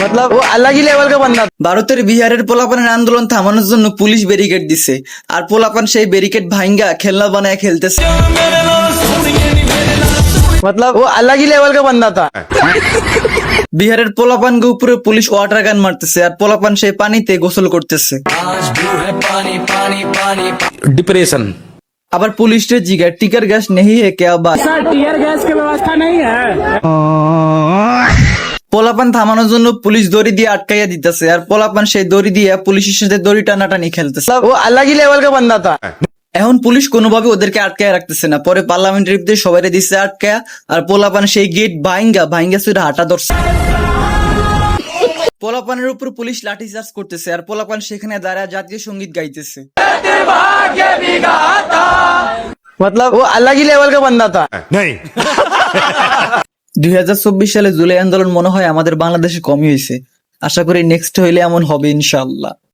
मतलब वो अलग ही लेवल का बंदा था। ভারতের বিহারের পোলাপানের আন্দোলন থামানোর জন্য পুলিশ ব্যারিকেড দিছে, আর পোলাপান সেই ব্যারিকেড ভাঙ্গা খেলনা বানায় খেলতেছে। मतलब वो अलग ही लेवल का बंदा था। বিহারের পোলাপানকে উপরে পুলিশ ওয়াটার গান মারতেছে, আর পোলাপান সেই পানিতে গোসল করতেছে। डिप्रेशन। আবার পুলিশে জিগায় টিকার গ্যাস নেই হে কে আবার। टीयर गैस की व्यवस्था नहीं है। পোলাপান থামানোর জন্য পুলিশ দড়ি দিয়ে আটকাইয়া দিতেছে, আর পোলাপান সেই দড়ি দিয়ে পুলিশের সাথে দড়ি টানাটানি খেলতেছে। मतलब वो अलग ही लेवल का बंदा था। এখন পুলিশ কোনোভাবে ওদেরকে আটকায় রাখতেছে না, পরে পার্লামেন্টারিতে সবাই দিচ্ছে আটকায়া, আর পোলাপান সেই গেট ভাঙ্গা সুরা হাঁটা ধরছে। পোলাপানের উপর পুলিশ লাঠি চার্জ করতেছে, আর পোলাপান সেখানে দাঁড়ায় জাতীয় সঙ্গীত গাইতেছে। मतलब वो अलग ही लेवल का बंदा था। नहीं। 2024 সালে জুলাই আন্দোলন মনে হয় আমাদের বাংলাদেশে কমই হয়েছে। আশা করি নেক্সট হইলে এমন হবে ইনশাআল্লাহ।